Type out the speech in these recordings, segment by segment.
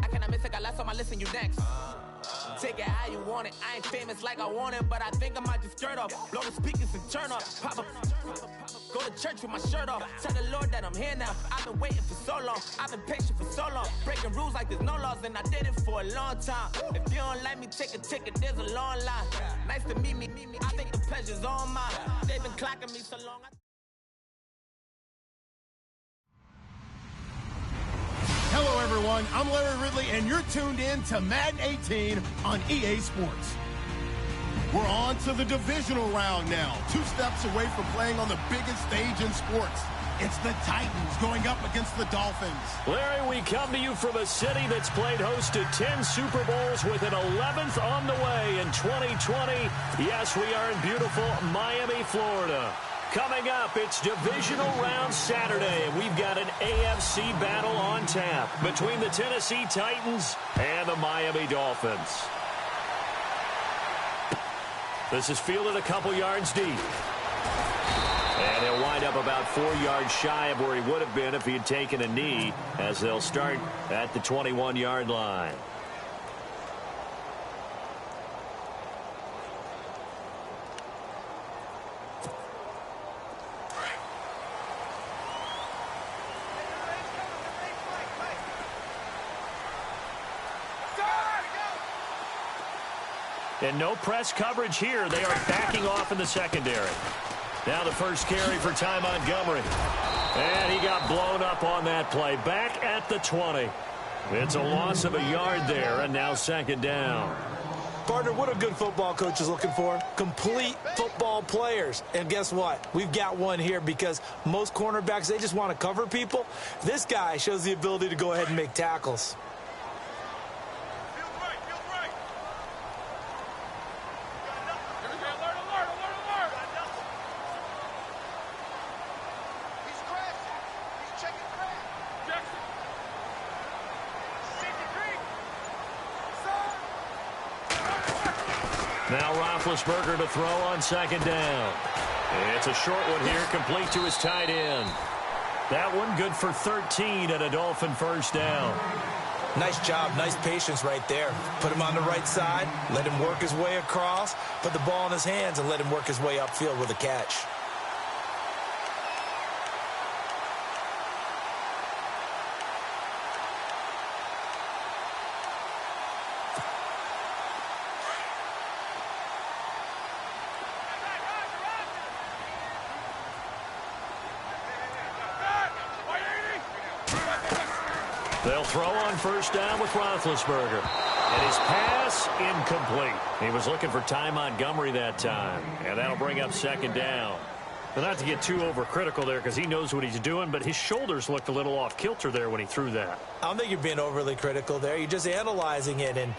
I cannot miss it, got last on my list and you next. Take it how you want it. I ain't famous like I want it, but I think I might just skirt off. Blow the speakers and turn up. Pop up. Go to church with my shirt off. Tell the Lord that I'm here now. I've been waiting for so long. I've been patient for so long. Breaking rules like there's no laws, and I did it for a long time. If you don't like me, take a ticket. There's a long line. Nice to meet me. I think the pleasure's all mine. They've been clocking me so long. Hello, everyone. I'm Larry Ridley, and you're tuned in to Madden 18 on EA Sports. We're on to the divisional round now, 2 steps away from playing on the biggest stage in sports. It's the Titans going up against the Dolphins. Larry, we come to you from a city that's played host to 10 Super Bowls with an 11th on the way in 2020. Yes, we are in beautiful Miami, Florida. Coming up, it's Divisional Round Saturday, and we've got an AFC battle on tap between the Tennessee Titans and the Miami Dolphins. This is fielded a couple yards deep. And he'll wind up about 4 yards shy of where he would have been if he had taken a knee, as they'll start at the 21-yard line. And no press coverage here. They are backing off in the secondary. Now the first carry for Ty Montgomery. And he got blown up on that play. Back at the 20. It's a loss of a yard there, and now second down. Partner, what a good football coach is looking for. Complete football players. And guess what? We've got one here, because most cornerbacks, they just want to cover people. This guy shows the ability to go ahead and make tackles. Now Roethlisberger to throw on second down. It's a short one here, complete to his tight end. That one good for 13 and a Dolphin first down. Nice job, nice patience right there. Put him on the right side, let him work his way across, put the ball in his hands, and let him work his way upfield with a catch. They'll throw on first down with Roethlisberger. And his pass incomplete. He was looking for Ty Montgomery that time. And that'll bring up second down. But not to get too overcritical there, because he knows what he's doing, but his shoulders looked a little off kilter there when he threw that. I don't think you're being overly critical there. You're just analyzing it, and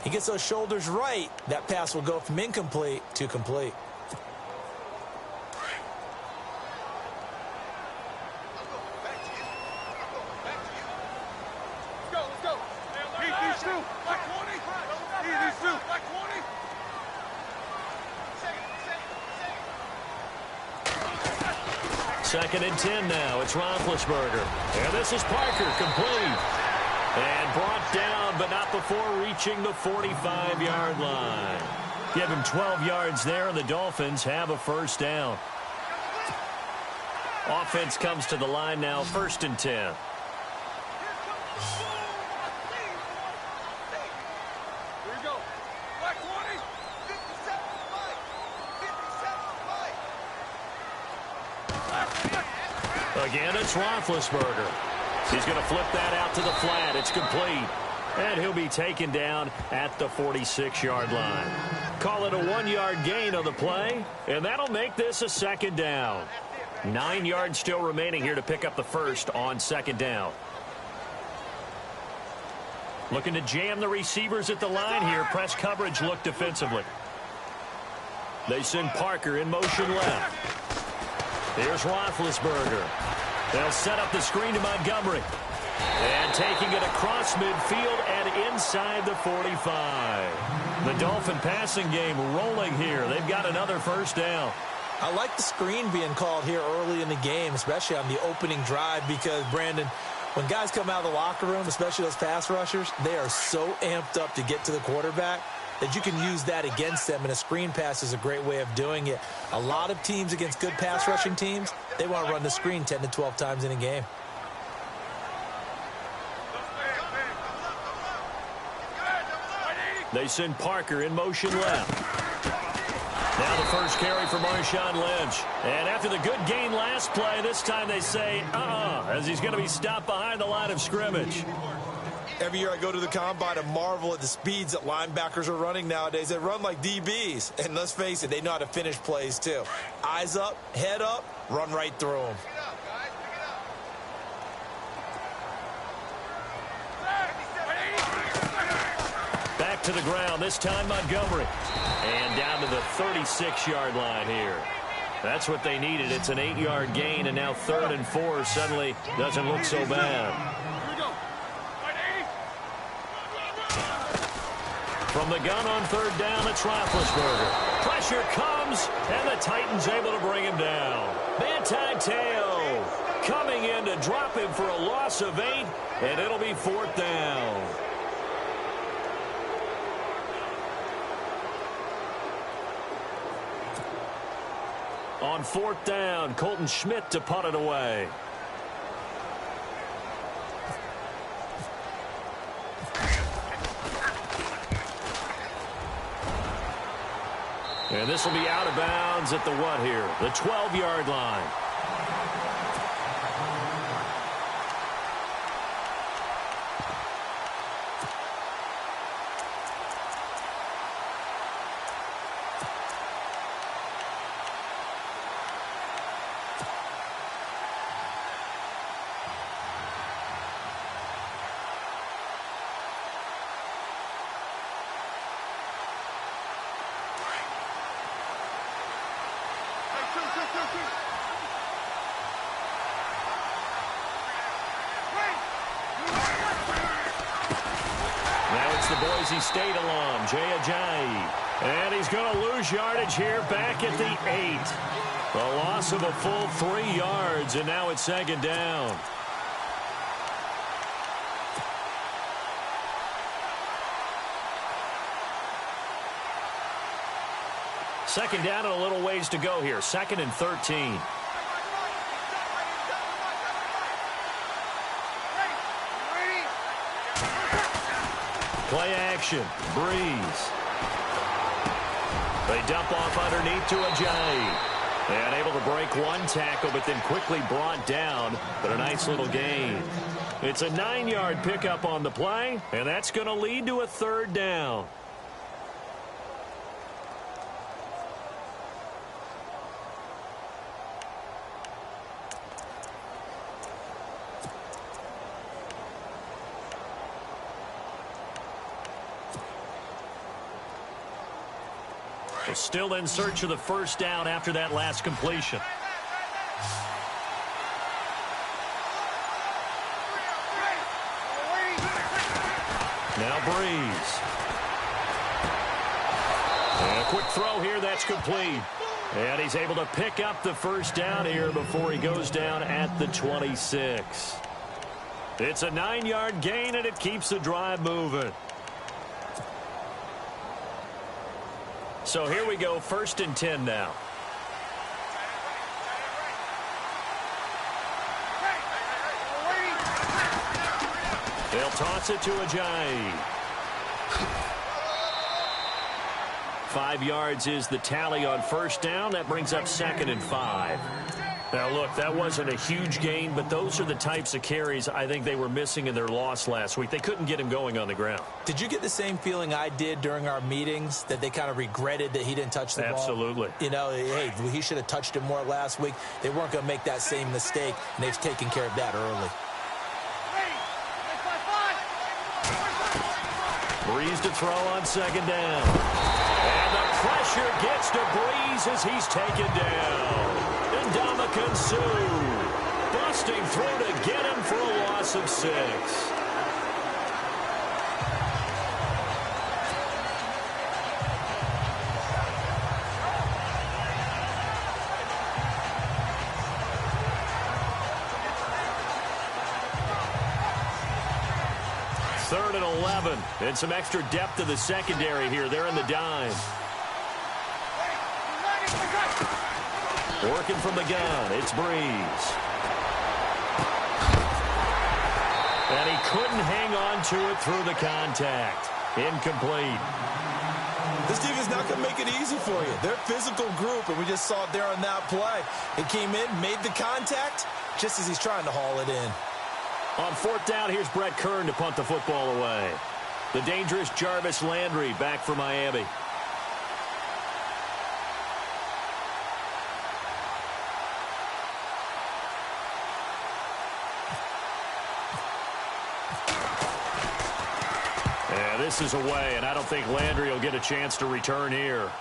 he gets those shoulders right. That pass will go from incomplete to complete. Second and 10 now. It's Roethlisberger. And this is Parker, complete. And brought down, but not before reaching the 45-yard line. Give him 12 yards there, and the Dolphins have a first down. Offense comes to the line now, first and 10. Again, it's Roethlisberger. He's going to flip that out to the flat. It's complete. And he'll be taken down at the 46-yard line. Call it a 1-yard gain on the play, and that'll make this a second down. 9 yards still remaining here to pick up the first on second down. Looking to jam the receivers at the line here. Press coverage look defensively. They send Parker in motion left. Here's Roethlisberger. They'll set up the screen to Montgomery. And taking it across midfield and inside the 45. The Dolphin passing game rolling here. They've got another first down. I like the screen being called here early in the game, especially on the opening drive, because, Brandon, When guys come out of the locker room, especially those pass rushers, they are so amped up to get to the quarterback that you can use that against them, and a screen pass is a great way of doing it. A lot of teams against good pass rushing teams, they want to run the screen 10 to 12 times in a game. They send Parker in motion left. Now the first carry for Marshawn Lynch. And after the good gain last play, this time they say, as he's going to be stopped behind the line of scrimmage. Every year I go to the combine and marvel at the speeds that linebackers are running nowadays. They run like DBs. And let's face it, they know how to finish plays too. Eyes up, head up, run right through them. Back to the ground, this time Montgomery. And down to the 36-yard line here. That's what they needed. It's an 8-yard gain, and now 3rd and 4 suddenly doesn't look so bad. From the gun on 3rd down, it's Roethlisberger. Pressure comes, and the Titans able to bring him down. Manti Te'o coming in to drop him for a loss of 8, and it'll be 4th down. On 4th down, Colton Schmidt to punt it away. And this will be out of bounds at the what here? The 12-yard line. Boise State alum, Jay Ajayi. And he's going to lose yardage here back at the 8. The loss of a full 3 yards, and now it's 2nd down. Second down and a little ways to go here. 2nd and 13. Play action. Breeze. They dump off underneath to Ajayi. And able to break one tackle, but then quickly brought down. But a nice little gain. It's a 9-yard pickup on the play, and that's going to lead to a 3rd down. Still in search of the 1st down after that last completion. Now Breeze. And a quick throw here, that's complete. And he's able to pick up the 1st down here before he goes down at the 26. It's a 9-yard gain, and it keeps the drive moving. So here we go, 1st and 10 now. They'll toss it to Ajayi. 5 yards is the tally on 1st down. That brings up 2nd and 5. Now, look, that wasn't a huge gain, but those are the types of carries I think they were missing in their loss last week. They couldn't get him going on the ground. Did you get the same feeling I did during our meetings, that they kind of regretted that he didn't touch the ball? Absolutely. You know, hey, he should have touched it more last week. They weren't going to make that same mistake, and they've taken care of that early. Breeze to throw on 2nd down. And the pressure gets to Breeze as he's taken down. Ndamukong Suh busting through to get him for a loss of 6. 3rd and 11. And some extra depth to the secondary here. They're in the dime. Working from the gun, it's Breeze. And he couldn't hang on to it through the contact. Incomplete. This defense is not going to make it easy for you. They're a physical group, and we just saw it there on that play. He came in, made the contact, just as he's trying to haul it in. On 4th down, here's Brett Kern to punt the football away. The dangerous Jarvis Landry back for Miami. This is away, and I don't think Landry will get a chance to return here.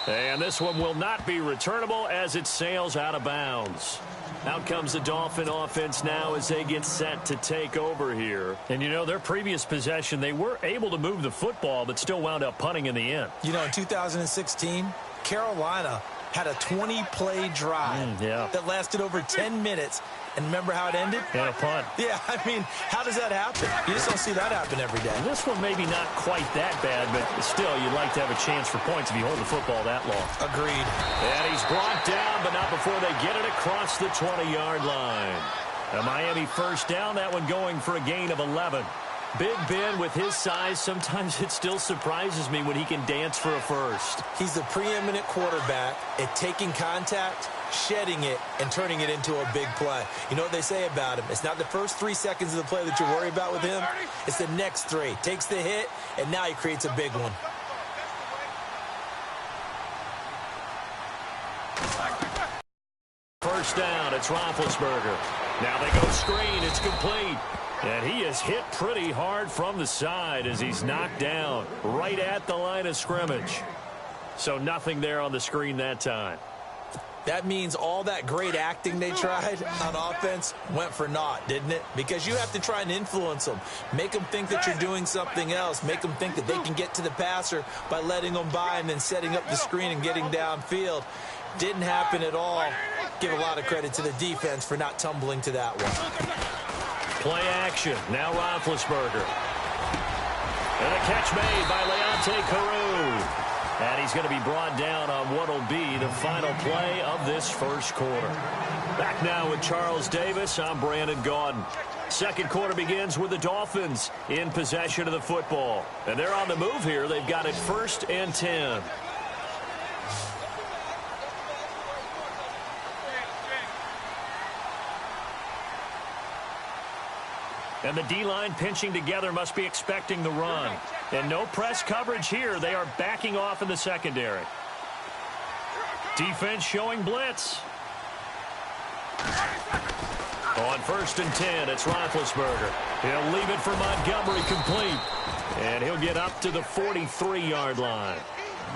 And this one will not be returnable as it sails out of bounds. Out comes the Dolphin offense now as they get set to take over here. And, you know, their previous possession, they were able to move the football but still wound up punting in the end. You know, in 2016, Carolina had a 20-play drive that lasted over 10 minutes. And remember how it ended? And a punt. Yeah, I mean, how does that happen? You just don't see that happen every day. This one maybe not quite that bad, but still, you'd like to have a chance for points if you hold the football that long. Agreed. And he's brought down, but not before they get it across the 20-yard line. A Miami 1st down, that one going for a gain of 11. Big Ben, with his size, sometimes it still surprises me when he can dance for a first. He's the preeminent quarterback at taking contact, shedding it, and turning it into a big play. You know what they say about him? It's not the first 3 seconds of the play that you worry about with him. It's the next 3. Takes the hit, and now he creates a big one. First down, it's Roethlisberger. Now they go screen, it's complete. And he is hit pretty hard from the side as he's knocked down right at the line of scrimmage. So nothing there on the screen that time. That means all that great acting they tried on offense went for naught, didn't it? Because you have to try and influence them. Make them think that you're doing something else. Make them think that they can get to the passer by letting them by and then setting up the screen and getting downfield. Didn't happen at all. Give a lot of credit to the defense for not tumbling to that one. Play action. Now Roethlisberger. And a catch made by Leonte Carroo. And he's going to be brought down on what will be the final play of this first quarter. Back now with Charles Davis. I'm Brandon Gaudin. Second quarter begins with the Dolphins in possession of the football. And they're on the move here. They've got it 1st and 10. And the D-line pinching together must be expecting the run. And no press coverage here. They are backing off in the secondary. Defense showing blitz. On 1st and 10, it's Roethlisberger. He'll leave it for Montgomery complete. And he'll get up to the 43-yard line.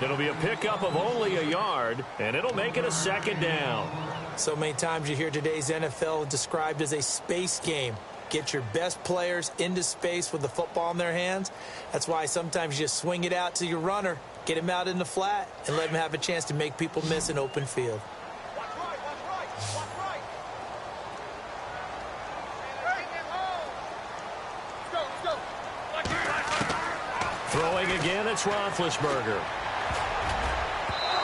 It'll be a pickup of only a yard, and it'll make it a 2nd down. So many times you hear today's NFL described as a space game. Get your best players into space with the football in their hands. That's why sometimes you just swing it out to your runner, get him out in the flat, and let him have a chance to make people miss an open field. Throwing again, it's Roethlisberger.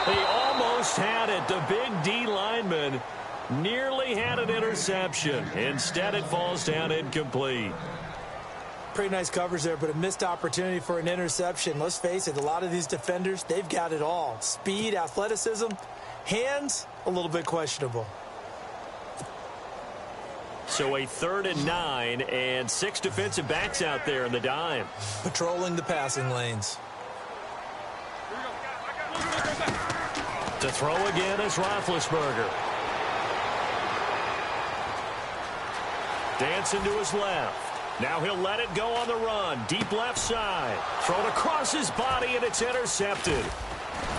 He almost had it. The big D lineman nearly had an interception. Instead, it falls down incomplete. Pretty nice coverage there, but a missed opportunity for an interception. Let's face it, a lot of these defenders, they've got it all. Speed, athleticism, hands, a little bit questionable. So a 3rd and 9 and 6 defensive backs out there in the dime. Patrolling the passing lanes. To throw again is Roethlisberger. Dancing to his left. Now he'll let it go on the run. Deep left side. Thrown across his body, and it's intercepted.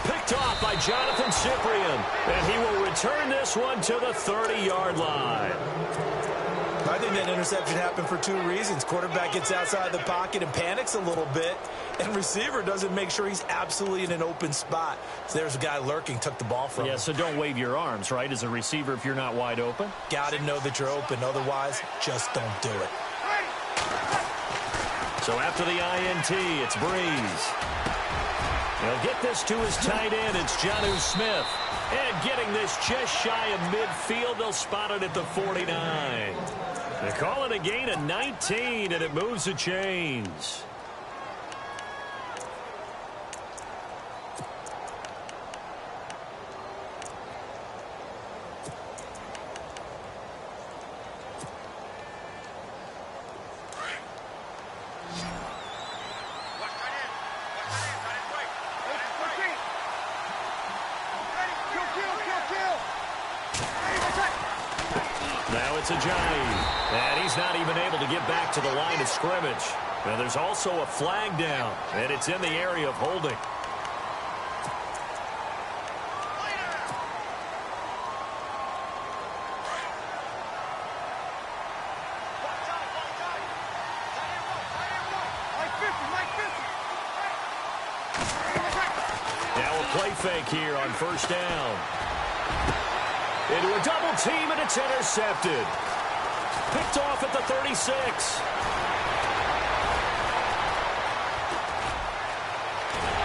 Picked off by Jonathan Cyprien. And he will return this one to the 30-yard line. I think that interception happened for 2 reasons. Quarterback gets outside the pocket and panics a little bit, and receiver doesn't make sure he's absolutely in an open spot. So there's a guy lurking, took the ball from him. Yeah, so don't wave your arms, right, as a receiver if you're not wide open? Got to know that you're open. Otherwise, just don't do it. So after the INT, it's Breeze. He'll get this to his tight end. It's Jonnu Smith. And getting this just shy of midfield, they'll spot it at the 49. They call it a gain of 19, and it moves the chains. Now it's Ajayi, and he's not even able to get back to the line of scrimmage. Now there's also a flag down, and it's in the area of holding. Now a play fake here on first down. Into a double team, and it's intercepted. Picked off at the 36.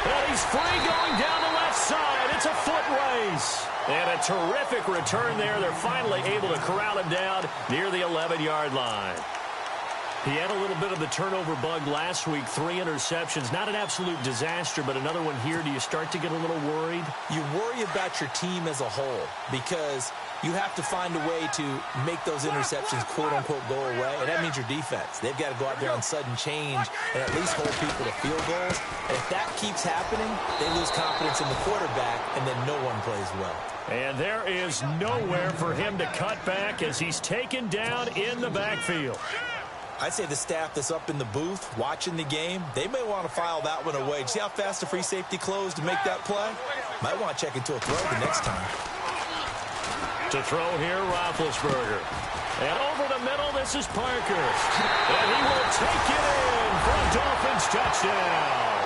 And he's free going down the left side. It's a foot race. And a terrific return there. They're finally able to corral him down near the 11-yard line. He had a little bit of the turnover bug last week, 3 interceptions. Not an absolute disaster, but another one here. Do you start to get a little worried? You worry about your team as a whole because you have to find a way to make those interceptions, quote-unquote, go away, and that means your defense. They've got to go out there on sudden change and at least hold people to field goals. And if that keeps happening, they lose confidence in the quarterback, and then no one plays well. And there is nowhere for him to cut back as he's taken down in the backfield. I'd say the staff that's up in the booth watching the game, they may want to file that one away. See how fast the free safety closed to make that play? Might want to check into a throw the next time. To throw here, Roethlisberger. And over the middle, this is Parker. And he will take it in for a Dolphins touchdown.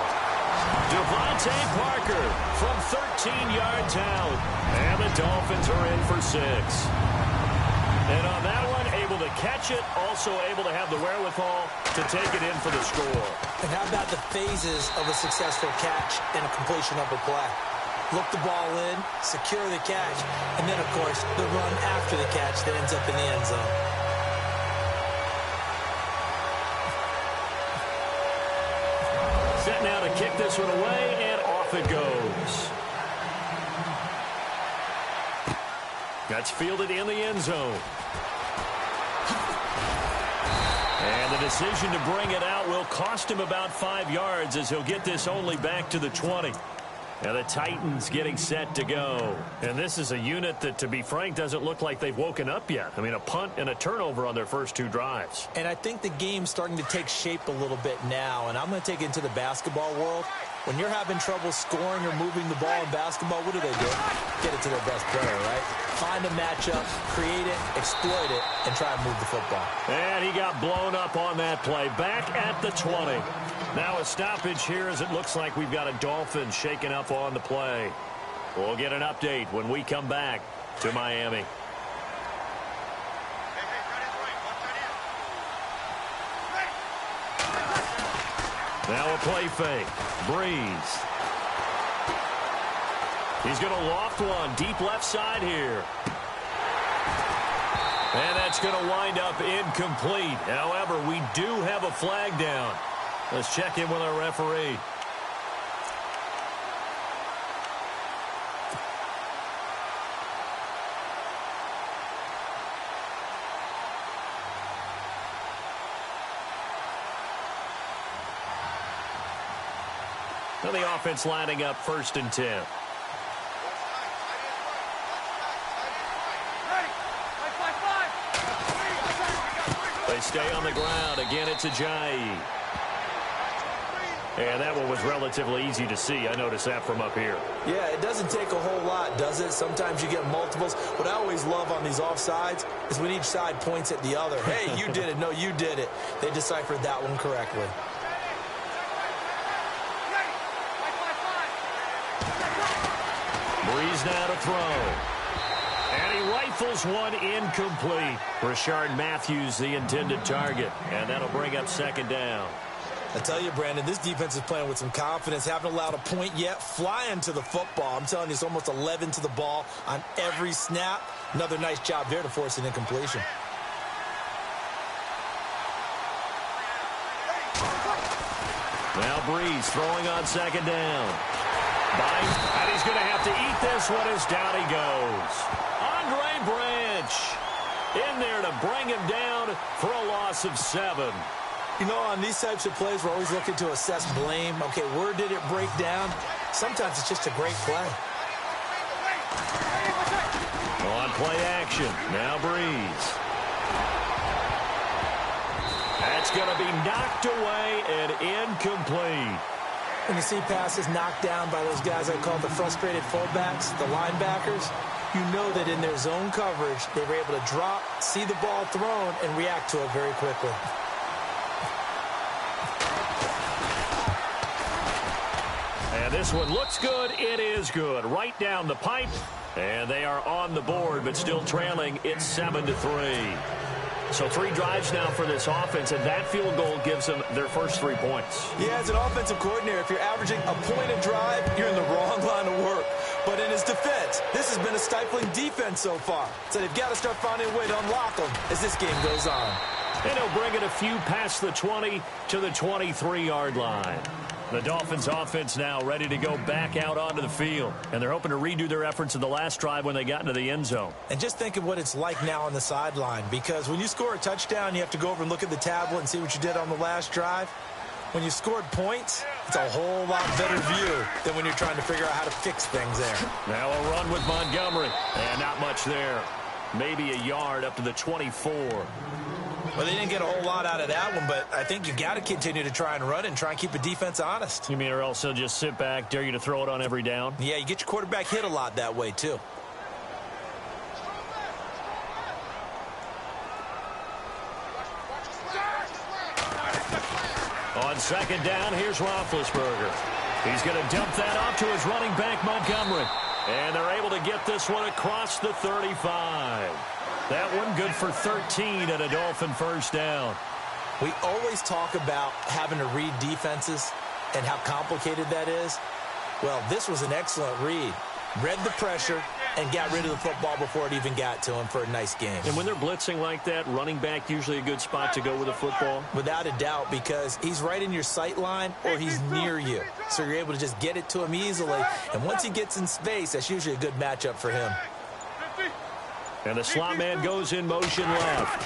Devontae Parker from 13 yards out. And the Dolphins are in for 6. And on that one, able to catch it, also able to have the wherewithal to take it in for the score. And how about the phases of a successful catch and a completion of a play? Look the ball in, secure the catch, and then, of course, the run after the catch that ends up in the end zone. Set now to kick this one away, and off it goes. That's fielded in the end zone. And the decision to bring it out will cost him about 5 yards as he'll get this only back to the 20. And the Titans getting set to go. And this is a unit that, to be frank, doesn't look like they've woken up yet. I mean, a punt and a turnover on their first 2 drives. And I think the game's starting to take shape a little bit now. And I'm going to take it into the basketball world. When you're having trouble scoring or moving the ball in basketball, what do? Get it to their best player, right? Find a matchup, create it, exploit it, and try and move the football. And he got blown up on that play. Back at the 20. Now a stoppage here as it looks like we've got a Dolphin shaking up on the play. We'll get an update when we come back to Miami. Now a play fake. Breeze. He's going to loft one deep left side here. And that's going to wind up incomplete. However, we do have a flag down. Let's check in with our referee. Now the offense lining up 1st and 10. They stay on the ground. Again, it's Ajayi. And that one was relatively easy to see. I noticed that from up here. Yeah, it doesn't take a whole lot, does it? Sometimes you get multiples. What I always love on these offsides is when each side points at the other. Hey, you did it. No, you did it. They deciphered that one correctly. Breeze now to throw. And he rifles one incomplete. Rashard Matthews, the intended target. And that'll bring up 2nd down. I tell you, Brandon, this defense is playing with some confidence. Haven't allowed a point yet. Flying to the football. I'm telling you, it's almost 11 to the ball on every snap. Another nice job there to force an incompletion. Now Breeze throwing on second down. Bite, and he's going to have to eat this one as down he goes. Andre Branch in there to bring him down for a loss of 7. You know, on these types of plays, we're always looking to assess blame. Okay, where did it break down? Sometimes it's just a great play. On play action, now Breeze. That's going to be knocked away and incomplete. When you see passes knocked down by those guys I call the frustrated fullbacks, the linebackers, you know that in their zone coverage, they were able to drop, see the ball thrown, and react to it very quickly. And this one looks good. It is good. Right down the pipe. And they are on the board, but still trailing. It's 7-3. So 3 drives now for this offense, and that field goal gives them their first 3 points. Yeah, as an offensive coordinator, if you're averaging a point a drive, you're in the wrong line of work. But in his defense, this has been a stifling defense so far. So they've got to start finding a way to unlock them as this game goes on. And he'll bring it a few past the 20 to the 23-yard line. The Dolphins offense now ready to go back out onto the field. And they're hoping to redo their efforts in the last drive when they got into the end zone. And just think of what it's like now on the sideline. Because when you score a touchdown, you have to go over and look at the tablet and see what you did on the last drive. When you scored points, it's a whole lot better view than when you're trying to figure out how to fix things there. Now a run with Montgomery. And not much there. Maybe a yard up to the 24. Well, they didn't get a whole lot out of that one, but I think you got to continue to try and run and try and keep the defense honest. You mean or else they'll just sit back, dare you to throw it on every down? Yeah, you get your quarterback hit a lot that way, too. On second down, here's Roethlisberger. He's going to dump that off to his running back, Montgomery. And they're able to get this one across the 35. That one good for 13 and a Dolphin first down. We always talk about having to read defenses and how complicated that is. Well, this was an excellent read. Read the pressure and got rid of the football before it even got to him for a nice game. And when they're blitzing like that, running back usually a good spot to go with the football? Without a doubt, because he's right in your sight line or he's near you. So you're able to just get it to him easily. And once he gets in space, that's usually a good matchup for him. And the slot man goes in motion left.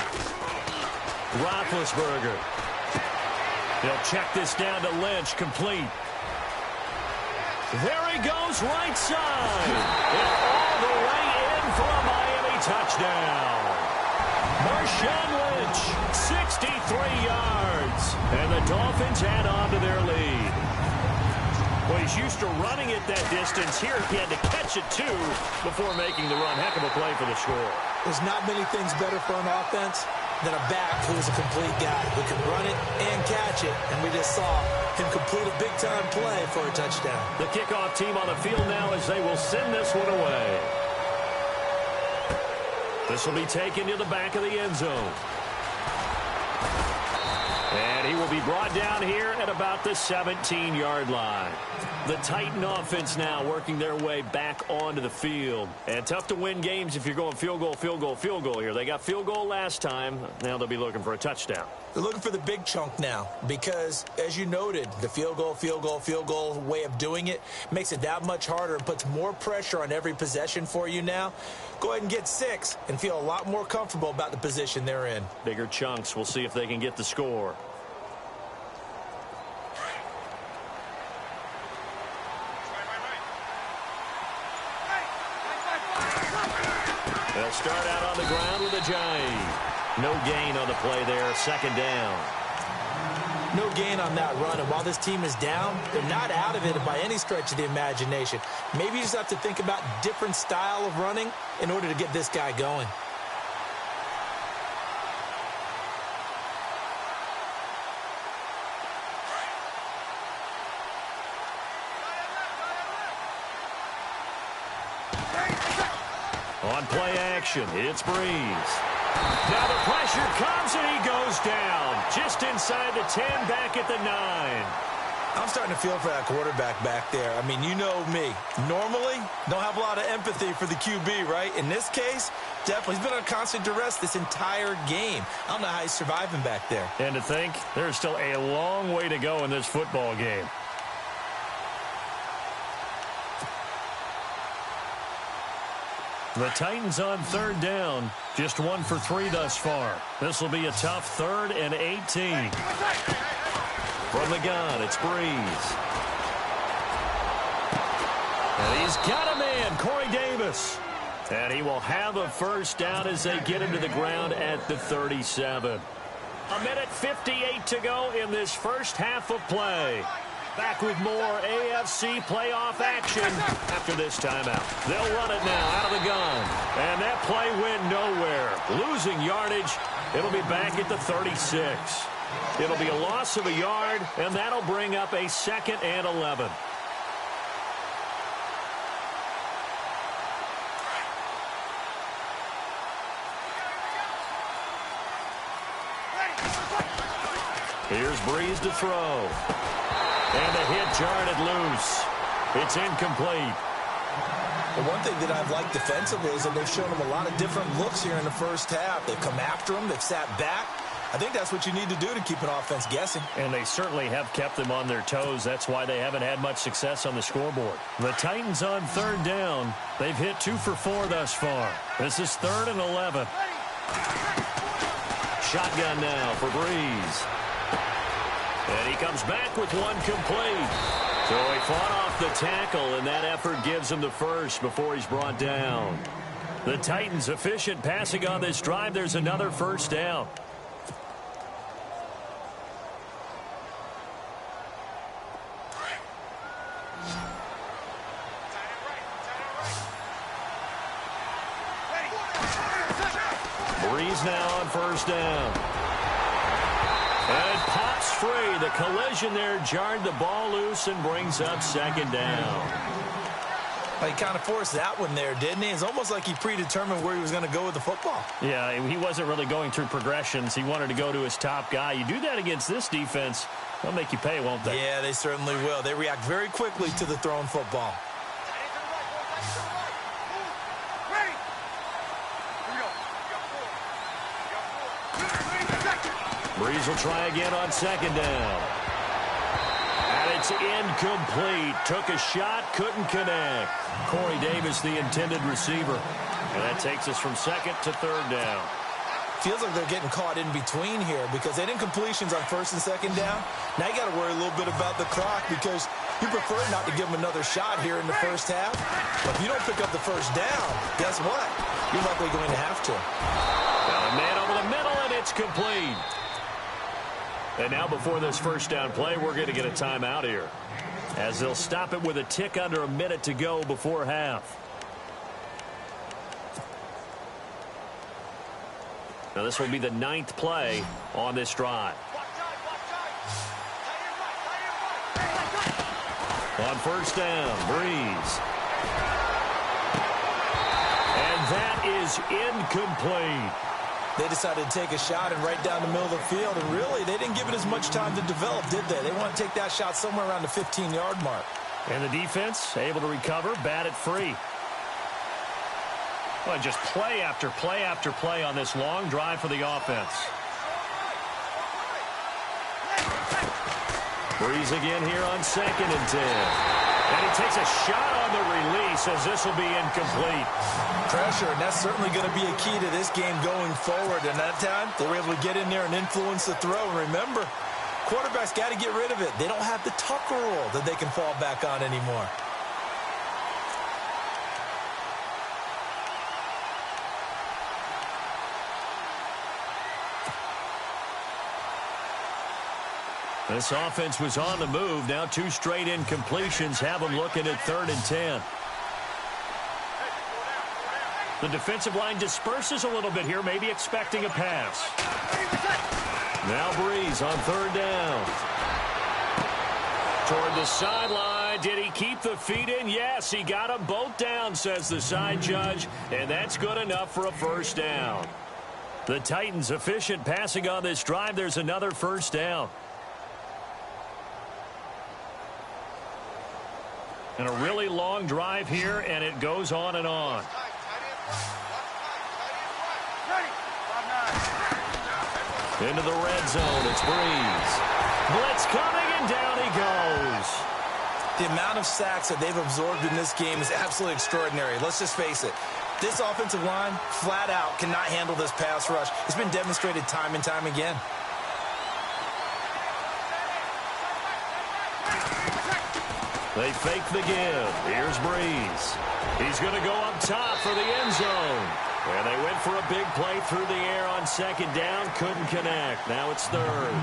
Roethlisberger. He'll check this down to Lynch, complete. There he goes, right side. And all the way in for a Miami touchdown. Marshawn Lynch, 63 yards. And the Dolphins add on to their lead. Well, he's used to running it that distance. Here he had to catch it, too, before making the run. Heck of a play for the score. There's not many things better for an offense than a back who is a complete guy who can run it and catch it. And we just saw him complete a big-time play for a touchdown. The kickoff team on the field now as they will send this one away. This will be taken to the back of the end zone. And he will be brought down here at about the 17-yard line. The Titan offense now working their way back onto the field. And tough to win games if you're going field goal, field goal, field goal here. They got field goal last time. Now they'll be looking for a touchdown. They're looking for the big chunk now because, as you noted, the field goal way of doing it makes it that much harder and puts more pressure on every possession for you now. Go ahead and get 6 and feel a lot more comfortable about the position they're in. Bigger chunks. We'll see if they can get the score. They'll start out on the ground with a jive. No gain on the play there. Second down. No gain on that run. And while this team is down, they're not out of it by any stretch of the imagination. Maybe you just have to think about different style of running in order to get this guy going. On play action, it's Breeze. Now the pressure comes, and he goes down. Just inside the 10, back at the 9. I'm starting to feel for that quarterback back there. I mean, you know me. Normally, don't have a lot of empathy for the QB, right? In this case, definitely. He's been on constant duress this entire game. I don't know how he's surviving back there. And to think, there's still a long way to go in this football game. The Titans on 3rd down. Just 1 for 3 thus far. This will be a tough 3rd and 18. From the gun, it's Breeze. And he's got a man, Corey Davis. And he will have a first down as they get him to the ground at the 37. 1:58 to go in this first half of play. Back with more AFC playoff action after this timeout. They'll run it now out of the gun. And that play went nowhere. Losing yardage. It'll be back at the 36. It'll be a loss of a yard, and that'll bring up a 2nd and 11. Here's Breeze to throw. And the hit jarred it loose. It's incomplete. The one thing that I've liked defensively is that they've shown him a lot of different looks here in the first half. They've come after him. They've sat back. I think that's what you need to do to keep an offense guessing. And they certainly have kept them on their toes. That's why they haven't had much success on the scoreboard. The Titans on 3rd down. They've hit 2 for 4 thus far. This is 3rd and 11. Shotgun now for Breeze. And he comes back with one complete. So he fought off the tackle, and that effort gives him the first before he's brought down. The Titans efficient passing on this drive. There's another first down. Breeze now on first down. And pops free. The collision there jarred the ball loose and brings up 2nd down. He kind of forced that one there, didn't he? It's almost like he predetermined where he was going to go with the football. Yeah, he wasn't really going through progressions. He wanted to go to his top guy. You do that against this defense, they'll make you pay, won't they? Yeah, they certainly will. They react very quickly to the thrown football. Breeze will try again on 2nd down. And it's incomplete. Took a shot, couldn't connect. Corey Davis, the intended receiver. And that takes us from 2nd to 3rd down. Feels like they're getting caught in between here because they did incompletions on 1st and 2nd down. Now you got to worry a little bit about the clock because you prefer not to give them another shot here in the first half. But if you don't pick up the first down, guess what? You're likely going to have to. Now a man over the middle, and it's complete. And now before this first down play, we're going to get a timeout here, as they'll stop it with a tick under a minute to go before half. Now this will be the 9th play on this drive. On first down, Breeze. And that is incomplete. They decided to take a shot and right down the middle of the field, and really, they didn't give it as much time to develop, did they? They want to take that shot somewhere around the 15-yard mark. And the defense able to recover, bat it free. Well, just play after play after play on this long drive for the offense. Breeze again here on 2nd and 10. And he takes a shot on the release as this will be incomplete. Pressure, and that's certainly going to be a key to this game going forward. And that time, they were able to get in there and influence the throw. And remember, quarterbacks got to get rid of it. They don't have the Tucker rule that they can fall back on anymore. This offense was on the move. Now 2 straight incompletions have them looking at 3rd and 10. The defensive line disperses a little bit here, maybe expecting a pass. Now Breeze on 3rd down. Toward the sideline. Did he keep the feet in? Yes, he got them both down, says the side judge. And that's good enough for a first down. The Titans efficient passing on this drive. There's another first down. And a really long drive here, and it goes on and on. Into the red zone, it's Breeze. Blitz coming, and down he goes. The amount of sacks that they've absorbed in this game is absolutely extraordinary. Let's just face it. This offensive line, flat out, cannot handle this pass rush. It's been demonstrated time and time again. They fake the give. Here's Breeze. He's going to go up top for the end zone. And they went for a big play through the air on second down. Couldn't connect. Now it's third.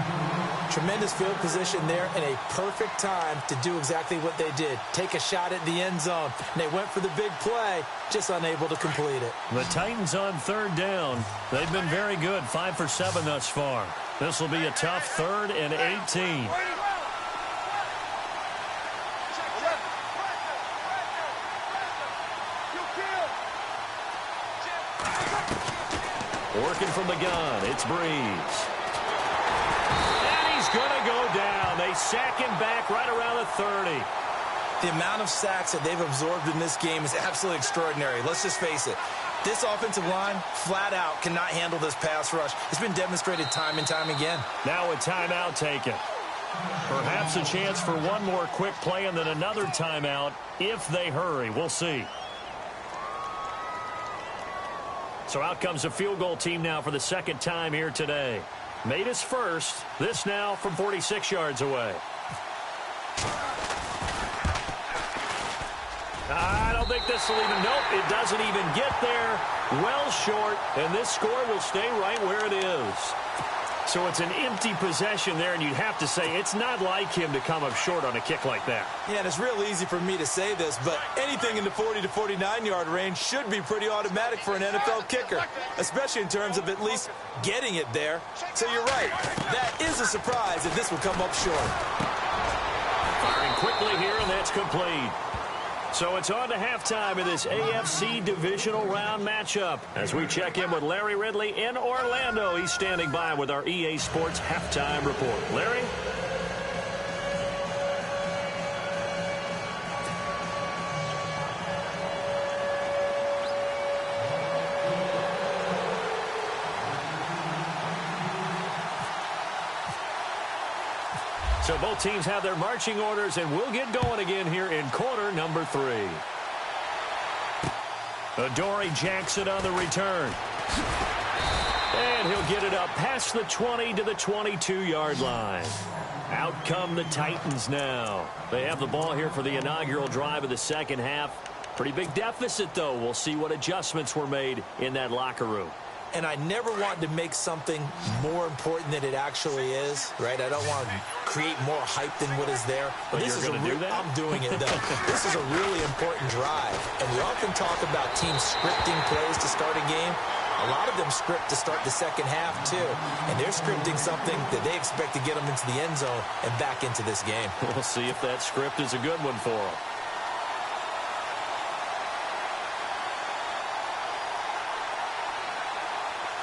Tremendous field position there and a perfect time to do exactly what they did. Take a shot at the end zone. And they went for the big play, just unable to complete it. The Titans on third down. They've been very good, 5 for 7 thus far. This will be a tough 3rd and 18. Working from the gun, it's Breeze. And he's going to go down. They sack him back right around the 30. The amount of sacks that they've absorbed in this game is absolutely extraordinary. Let's just face it. This offensive line, flat out, cannot handle this pass rush. It's been demonstrated time and time again. Now a timeout taken. Perhaps a chance for one more quick play and then another timeout if they hurry. We'll see. So out comes a field goal team now for the second time here today. Made his first. This now from 46 yards away. I don't think this will even, nope, it doesn't even get there. Well short, and this score will stay right where it is. So it's an empty possession there, and you'd have to say it's not like him to come up short on a kick like that. Yeah, and it's real easy for me to say this, but anything in the 40 to 49-yard range should be pretty automatic for an NFL kicker, especially in terms of at least getting it there. So you're right. That is a surprise if this will come up short. Firing quickly here, and that's complete. So it's on to halftime in this AFC divisional round matchup. As we check in with Larry Ridley in Orlando, he's standing by with our EA Sports halftime report. Larry? So both teams have their marching orders, and we'll get going again here in quarter number 3. Adoree Jackson on the return. And he'll get it up past the 20 to the 22-yard line. Out come the Titans now. They have the ball here for the inaugural drive of the second half. Pretty big deficit, though. We'll see what adjustments were made in that locker room. And I never want to make something more important than it actually is, right? I don't want to create more hype than what is there. But this you're going to do that? I'm doing it, though. This is a really important drive. And we often talk about teams scripting plays to start a game. A lot of them script to start the second half, too. And they're scripting something that they expect to get them into the end zone and back into this game. We'll see if that script is a good one for them.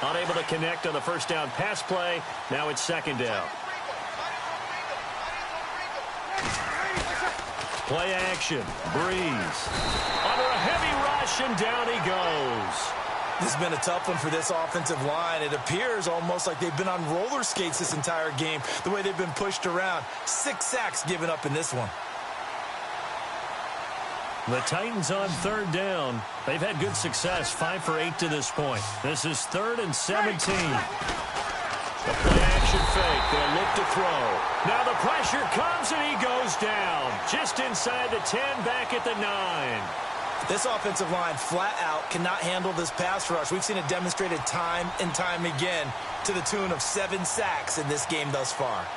Unable to connect on the first down pass play. Now it's second down. Play action. Breeze. Under a heavy rush, and down he goes. This has been a tough one for this offensive line. It appears almost like they've been on roller skates this entire game, the way they've been pushed around. 6 sacks given up in this one. The Titans on third down. They've had good success, 5 for 8 to this point. This is 3rd and 17. The play action fake. They'll look to throw. Now the pressure comes, and he goes down. Just inside the 10, back at the 9. This offensive line flat out cannot handle this pass rush. We've seen it demonstrated time and time again to the tune of 7 sacks in this game thus far.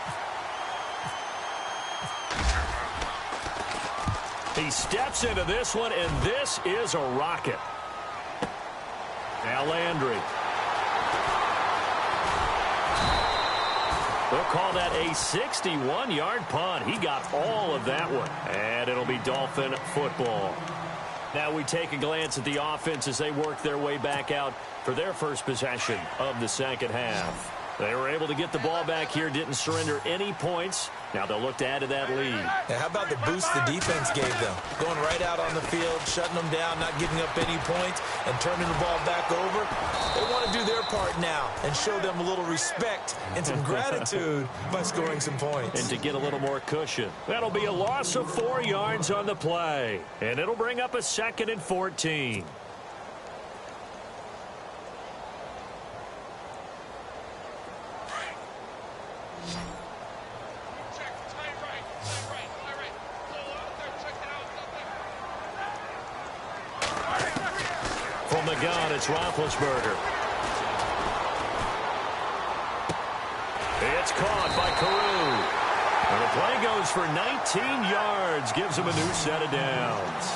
He steps into this one, and this is a rocket. Now Landry. They'll call that a 61-yard punt. He got all of that one. And it'll be Dolphin football. Now we take a glance at the offense as they work their way back out for their first possession of the second half. They were able to get the ball back here, didn't surrender any points. Now they'll look to add to that lead. Now, how about the boost the defense gave them? Going right out on the field, shutting them down, not giving up any points, and turning the ball back over. They want to do their part now and show them a little respect and some gratitude by scoring some points. And to get a little more cushion. That'll be a loss of 4 yards on the play. And it'll bring up a 2nd and 14. From the gun, it's Roethlisberger. It's caught by Carew. And the play goes for 19 yards, gives him a new set of downs.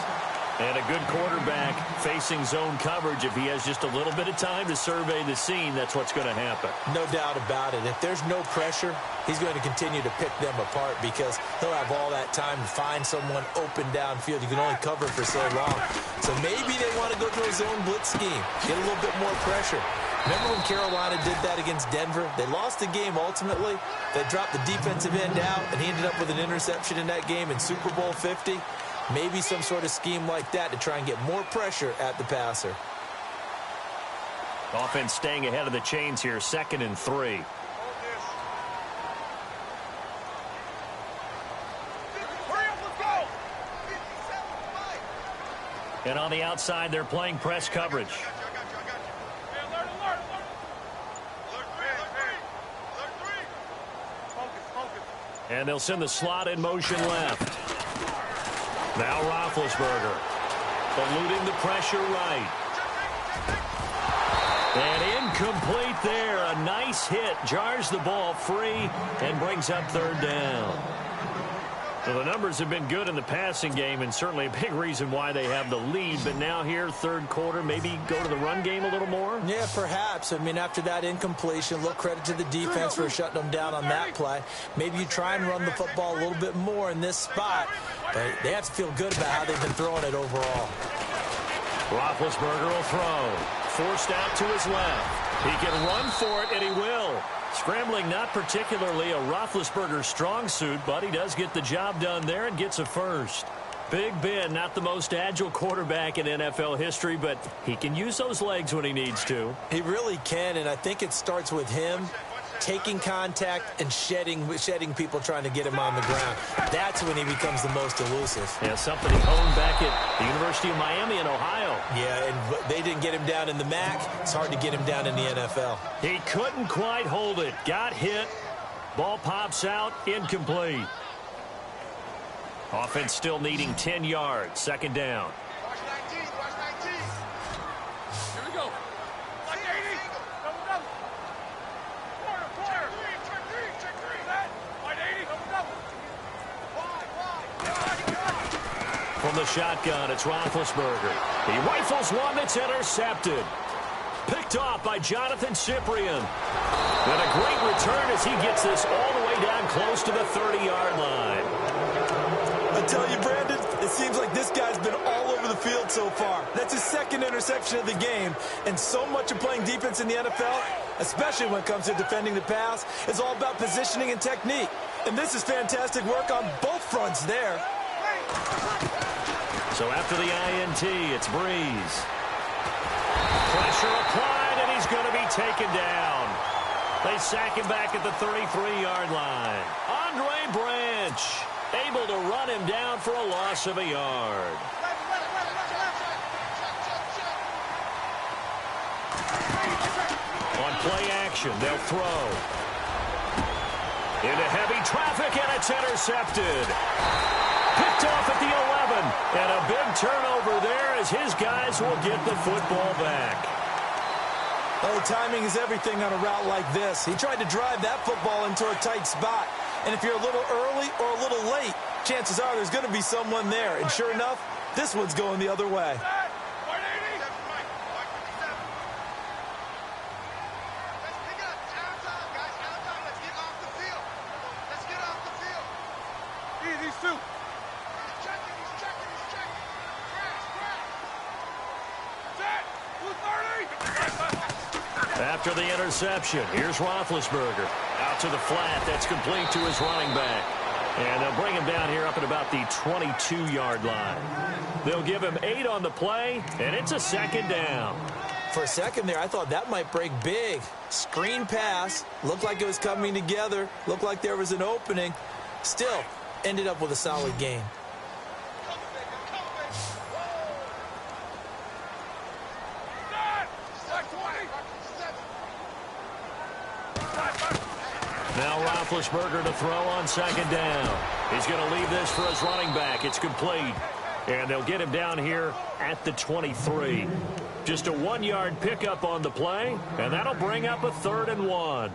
And a good quarterback facing zone coverage. If he has just a little bit of time to survey the scene, that's what's going to happen. No doubt about it. If there's no pressure, he's going to continue to pick them apart because he'll have all that time to find someone open downfield. You can only cover for so long. So maybe they want to go to a zone blitz scheme, get a little bit more pressure. Remember when Carolina did that against Denver? They lost the game ultimately. They dropped the defensive end out, and he ended up with an interception in that game in Super Bowl 50. Maybe some sort of scheme like that to try and get more pressure at the passer. Offense staying ahead of the chains here, 2nd and 3. And on the outside, they're playing press coverage. And they'll send the slot in motion left. Now Roethlisberger eluding the pressure right. And incomplete there. A nice hit. Jars the ball free and brings up 3rd down. So the numbers have been good in the passing game and certainly a big reason why they have the lead. But now here, 3rd quarter, maybe go to the run game a little more? Yeah, perhaps. I mean, after that incompletion, a little credit to the defense for shutting them down on that play. Maybe you try and run the football a little bit more in this spot. But they have to feel good about how they've been throwing it overall. Roethlisberger will throw. Forced out to his left. He can run for it, and he will. Scrambling not particularly a Roethlisberger strong suit, but he does get the job done there and gets a first. Big Ben, not the most agile quarterback in NFL history, but he can use those legs when he needs to. He really can, and I think it starts with him taking contact and shedding people trying to get him on the ground. That's when he becomes the most elusive. Yeah, something he honed back at the University of Miami in Ohio. Yeah, and they didn't get him down in the MAC. It's hard to get him down in the NFL. He couldn't quite hold it. Got hit. Ball pops out. Incomplete. Offense still needing 10 yards. 2nd down. Watch 19. Watch 19. Here we go. Like 80. Double, double. Quarter. Check three. That. Like 80. Double, double. Wide. From the shotgun, it's Roethlisberger. He rifles one that's intercepted. Picked off by Jonathan Cyprien. And a great return as he gets this all the way down close to the 30-yard line. I tell you, Brandon, it seems like this guy's been all over the field so far. That's his 2nd interception of the game. And so much of playing defense in the NFL, especially when it comes to defending the pass, is all about positioning and technique. And this is fantastic work on both fronts there. So after the INT, it's Breeze. Pressure applied, and he's going to be taken down. They sack him back at the 33-yard line. Andre Branch able to run him down for a loss of a yard. On play action, they'll throw. Into heavy traffic, and it's intercepted. Picked off at the 11. And a big turnover there as his guys will get the football back. Oh, timing is everything on a route like this. He tried to drive that football into a tight spot. And if you're a little early or a little late, chances are there's going to be someone there. And sure enough, this one's going the other way. After the interception, here's Roethlisberger. Out to the flat. That's complete to his running back. And they'll bring him down here up at about the 22-yard line. They'll give him 8 on the play, and it's a second down. For a second there, I thought that might break big. Screen pass. Looked like it was coming together. Looked like there was an opening. Still, ended up with a solid gain. Now Roethlisberger to throw on second down. He's going to leave this for his running back. It's complete. And they'll get him down here at the 23. Just a 1-yard pickup on the play, and that'll bring up a 3rd and 1.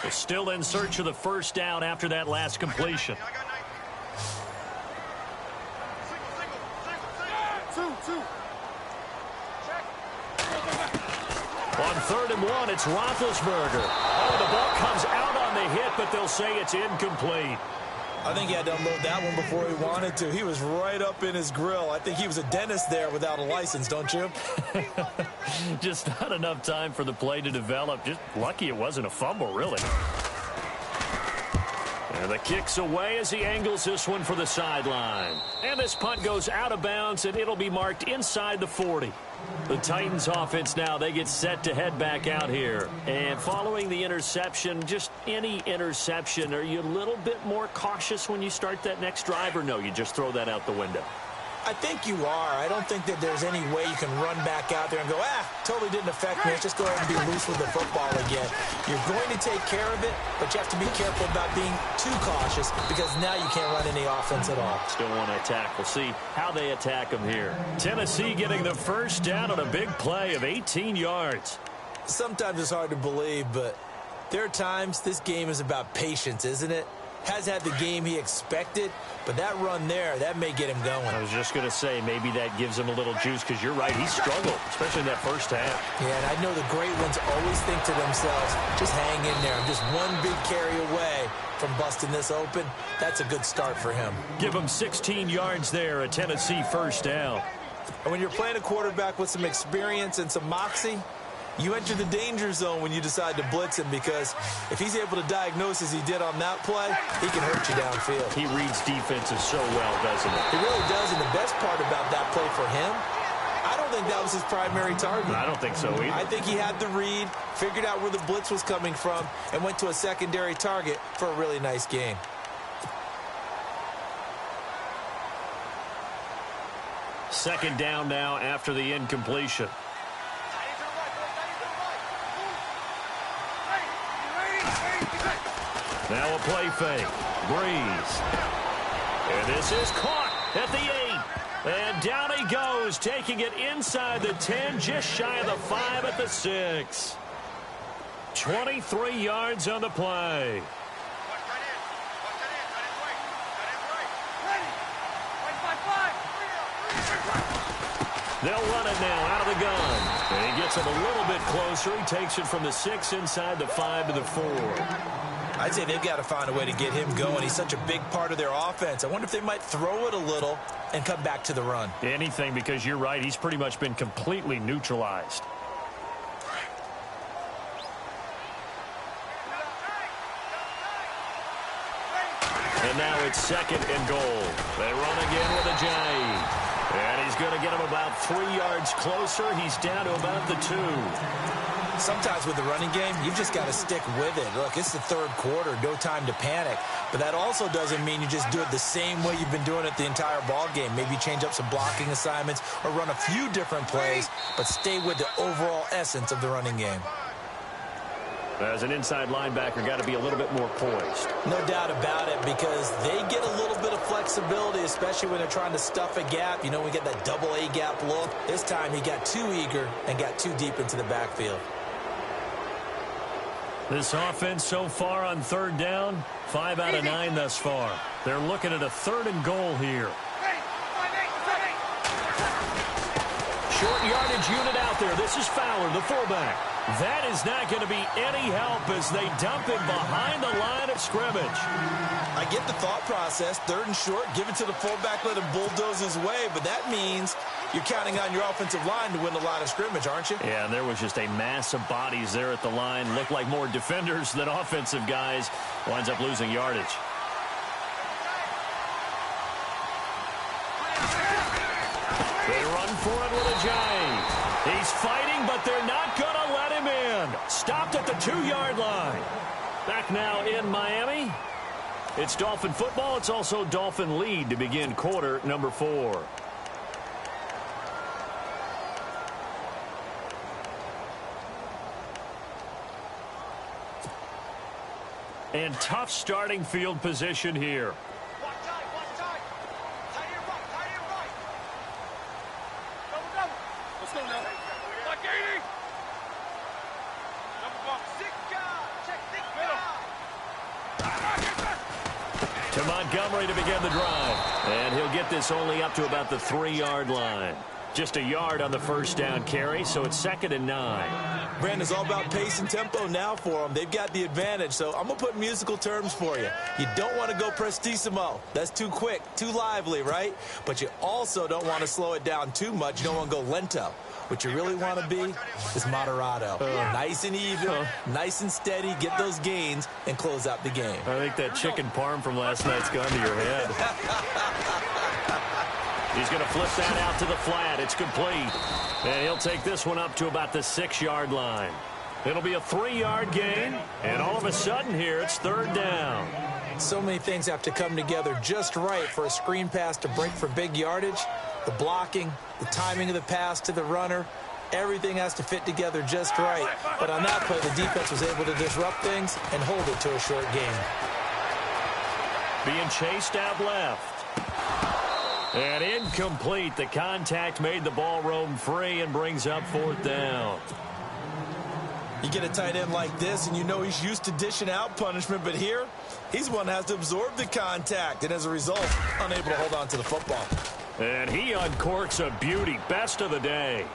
They're still in search of the first down after that last completion. On 3rd and 1, it's Roethlisberger. Oh, the ball comes out on the hit, but they'll say it's incomplete. I think he had to unload that one before he wanted to. He was right up in his grill. I think he was a dentist there without a license, don't you? Just not enough time for the play to develop. Just lucky it wasn't a fumble, really. And the kick's away as he angles this one for the sideline. And this punt goes out of bounds, and it'll be marked inside the 40. The Titans offense now, they get set to head back out here. And following the interception, just any interception, are you a little bit more cautious when you start that next drive, or no, you just throw that out the window? I think you are. I don't think that there's any way you can run back out there and go, totally didn't affect me. Let's just go ahead and be loose with the football again. You're going to take care of it, but you have to be careful about being too cautious because now you can't run any offense at all. Still want to attack. We'll see how they attack them here. Tennessee getting the first down on a big play of 18 yards. Sometimes it's hard to believe, but there are times this game is about patience, isn't it? Has had the game he expected, but that run there, that may get him going. I was just going to say, maybe that gives him a little juice, because you're right, he struggled, especially in that first half. Yeah, and I know the great ones always think to themselves, just hang in there. I'm just one big carry away from busting this open. That's a good start for him. Give him 16 yards there, a Tennessee first down. And when you're playing a quarterback with some experience and some moxie, you enter the danger zone when you decide to blitz him, because if he's able to diagnose as he did on that play, he can hurt you downfield. He reads defenses so well, doesn't he? He really does, and the best part about that play for him, I don't think that was his primary target. I don't think so either. I think he had the read, figured out where the blitz was coming from, and went to a secondary target for a really nice gain. Second down now after the incompletion. Now a play fake. Breeze. And this is caught at the 8. And down he goes, taking it inside the 10, just shy of the 5 at the 6. 23 yards on the play. They'll run it now out of the gun. And he gets it a little bit closer. He takes it from the 6 inside the 5 to the 4. I'd say they've got to find a way to get him going. He's such a big part of their offense. I wonder if they might throw it a little and come back to the run. Anything, because you're right. He's pretty much been completely neutralized. And now it's 2nd and goal. They run again with a J. And he's going to get him about 3 yards closer. He's down to about the 2. Sometimes with the running game, you've just got to stick with it. Look, it's the 3rd quarter, no time to panic. But that also doesn't mean you just do it the same way you've been doing it the entire ball game. Maybe change up some blocking assignments or run a few different plays, but stay with the overall essence of the running game. As an inside linebacker, got to be a little bit more poised. No doubt about it, because they get a little bit of flexibility, especially when they're trying to stuff a gap. You know, we get that double A gap look. This time he got too eager and got too deep into the backfield. This offense so far on 3rd down, 5 out of 9 thus far. They're looking at a 3rd and goal here. Short yardage unit out there. This is Fowler, the fullback. That is not going to be any help as they dump him behind the line of scrimmage. I get the thought process. 3rd and short, give it to the fullback, let him bulldoze his way. But that means you're counting on your offensive line to win the line of scrimmage, aren't you? Yeah, and there was just a mass of bodies there at the line. Looked like more defenders than offensive guys. Winds up losing yardage. They run for it with a giant. He's fighting, but they're not going to let him in. Stopped at the 2-yard line. Back now in Miami. It's Dolphin football. It's also Dolphin lead to begin quarter number 4. And tough starting field position here. To Montgomery to begin the drive. And he'll get this only up to about the 3-yard line. Just a yard on the first down carry, so it's 2nd and 9. Brandon's all about pace and tempo now for them. They've got the advantage, so I'm going to put musical terms for you. You don't want to go prestissimo. That's too quick, too lively, right? But you also don't want to slow it down too much. You don't want to go lento. What you really want to be is moderato. Nice and even, nice and steady, get those gains, and close out the game. I think that chicken parm from last night's gone to your head. He's going to flip that out to the flat. It's complete. And he'll take this one up to about the 6-yard line. It'll be a 3-yard gain, and all of a sudden here it's 3rd down. So many things have to come together just right for a screen pass to break for big yardage. The blocking, the timing of the pass to the runner, everything has to fit together just right. But on that play, the defense was able to disrupt things and hold it to a short gain. Being chased out left. And incomplete. The contact made the ball roam free and brings up 4th down. You get a tight end like this, and you know he's used to dishing out punishment, but here, he's one that has to absorb the contact, and as a result, unable to hold on to the football. And he uncorks a beauty. Best of the day.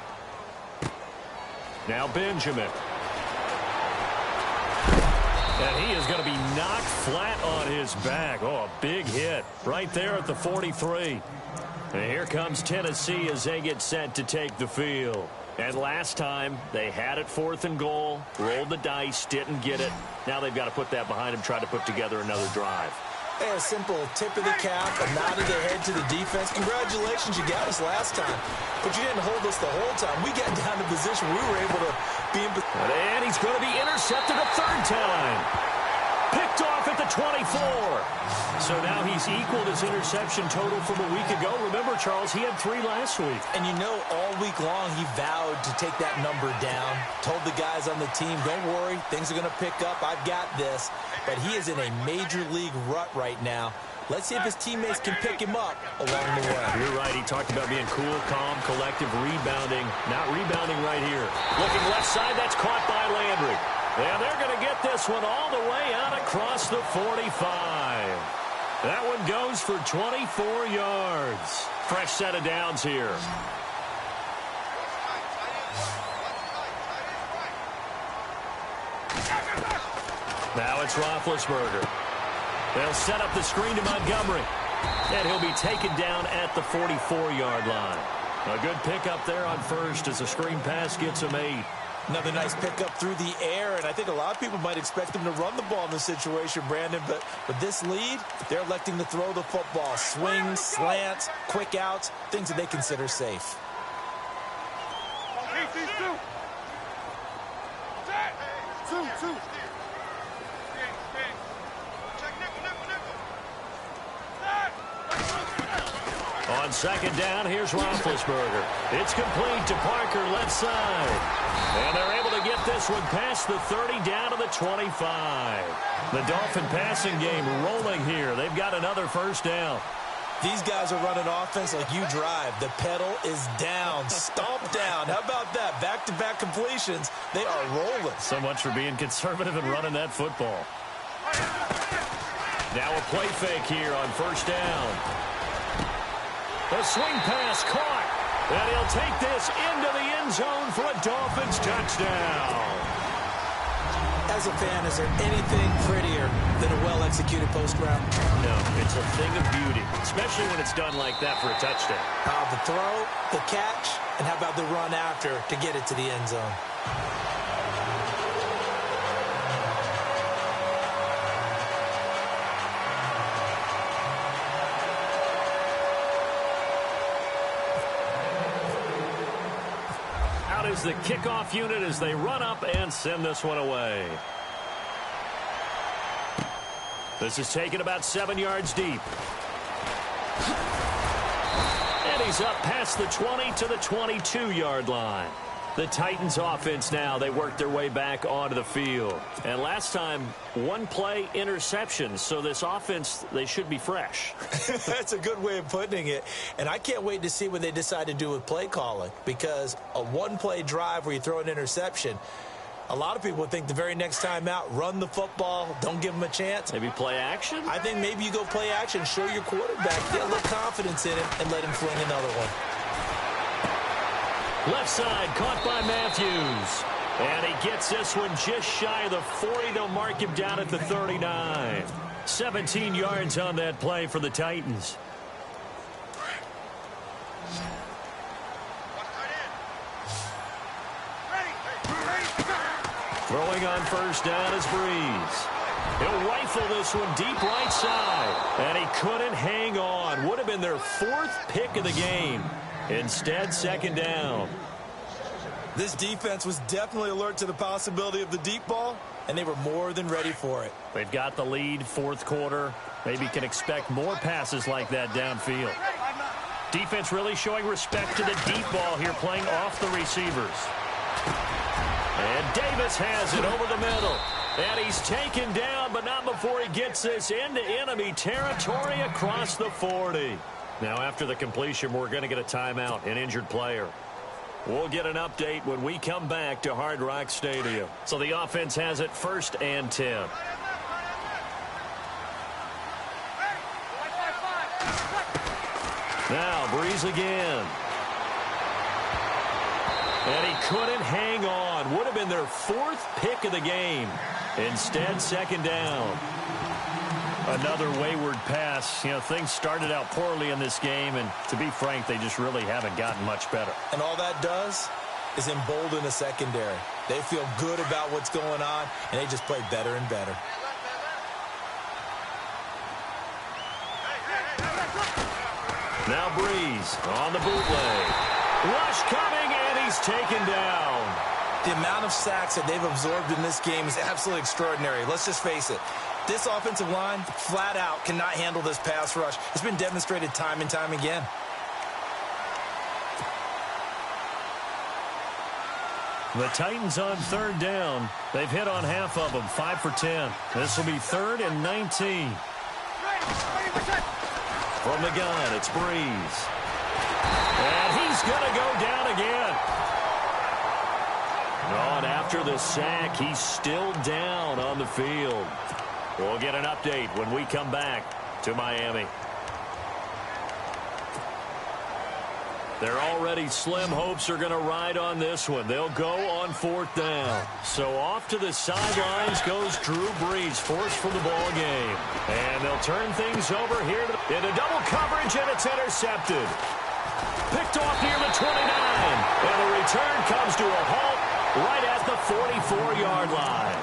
Now Benjamin. And he is going to be knocked flat on his back. Oh, a big hit right there at the 43. And here comes Tennessee as they get set to take the field. And last time, they had it 4th and goal, rolled the dice, didn't get it. Now they've got to put that behind them, try to put together another drive. Hey, a simple tip of the cap, a nod of the head to the defense. Congratulations, you got us last time. But you didn't hold us the whole time. We got down to position we were able to be in position. And he's going to be intercepted a 3rd time. Picked off at the 24. So now he's equaled his interception total from a week ago. Remember, Charles, he had 3 last week. And you know, all week long he vowed to take that number down. Told the guys on the team, don't worry, things are going to pick up. I've got this. But he is in a major league rut right now. Let's see if his teammates can pick him up along the way. You're right. He talked about being cool, calm, collective, rebounding. Not rebounding right here. Looking left side, that's caught by Landry. And they're going to get this one all the way out across the 45. That one goes for 24 yards. Fresh set of downs here. Now it's Roethlisberger. They'll set up the screen to Montgomery. And he'll be taken down at the 44-yard line. A good pickup there on first as the screen pass gets him 8. Another nice pickup through the air, and I think a lot of people might expect him to run the ball in this situation, Brandon, but with this lead, they're electing to throw the football. Swings, slants, quick outs, things that they consider safe. Two. On 2nd down, here's Roethlisberger. It's complete to Parker, left side. And they're able to get this one past the 30 down to the 25. The Dolphin passing game rolling here. They've got another first down. These guys are running offense like you drive. The pedal is down, stomp down. How about that? Back-to-back completions. They are rolling. So much for being conservative and running that football. Now a play fake here on first down. The swing pass caught. And he'll take this into the end zone for a Dolphins touchdown. As a fan, is there anything prettier than a well-executed post route? No, it's a thing of beauty, especially when it's done like that for a touchdown. The throw, the catch, and how about the run after to get it to the end zone? Out is the kickoff unit as they run up and send this one away. This is taken about 7 yards deep. And he's up past the 20 to the 22-yard line. The Titans offense now, they work their way back onto the field. And last time, one play interception. So this offense, they should be fresh. That's a good way of putting it. And I can't wait to see what they decide to do with play calling. Because a one-play drive where you throw an interception, a lot of people would think the very next time out, run the football, don't give them a chance. Maybe play action? I think maybe you go play action, show your quarterback, get a little confidence in him, and let him fling another one. Left side, caught by Matthews. And he gets this one just shy of the 40. They'll mark him down at the 39. 17 yards on that play for the Titans. Throwing on first down is Breeze. He'll rifle this one deep right side. And he couldn't hang on. Would have been their 4th pick of the game. Instead, second down. This defense was definitely alert to the possibility of the deep ball, and they were more than ready for it. They've got the lead, 4th quarter. Maybe can expect more passes like that downfield. Defense really showing respect to the deep ball here, playing off the receivers. And Davis has it over the middle. And he's taken down, but not before he gets this into enemy territory across the 40. Now, after the completion, we're going to get a timeout, an injured player. We'll get an update when we come back to Hard Rock Stadium. So the offense has it 1st and 10. Now, Breeze again. And he couldn't hang on. Would have been their 4th pick of the game. Instead, second down. Another wayward pass. You know, things started out poorly in this game, and to be frank, they just really haven't gotten much better. And all that does is embolden the secondary. They feel good about what's going on, and they just play better and better. Now Breeze on the bootleg. Rush coming, and he's taken down. The amount of sacks that they've absorbed in this game is absolutely extraordinary. Let's just face it. This offensive line, flat out, cannot handle this pass rush. It's been demonstrated time and time again. The Titans on 3rd down. They've hit on half of them, 5 for 10. This will be 3rd and 19. From the gun, it's Breeze. And he's going to go down again. On after the sack, he's still down on the field. We'll get an update when we come back to Miami. Their already slim hopes are going to ride on this one. They'll go on 4th down. So off to the sidelines goes Drew Brees, forced for the ball game. And they'll turn things over here into double coverage, and it's intercepted. Picked off near the 29. And the return comes to a halt right at the 44-yard line.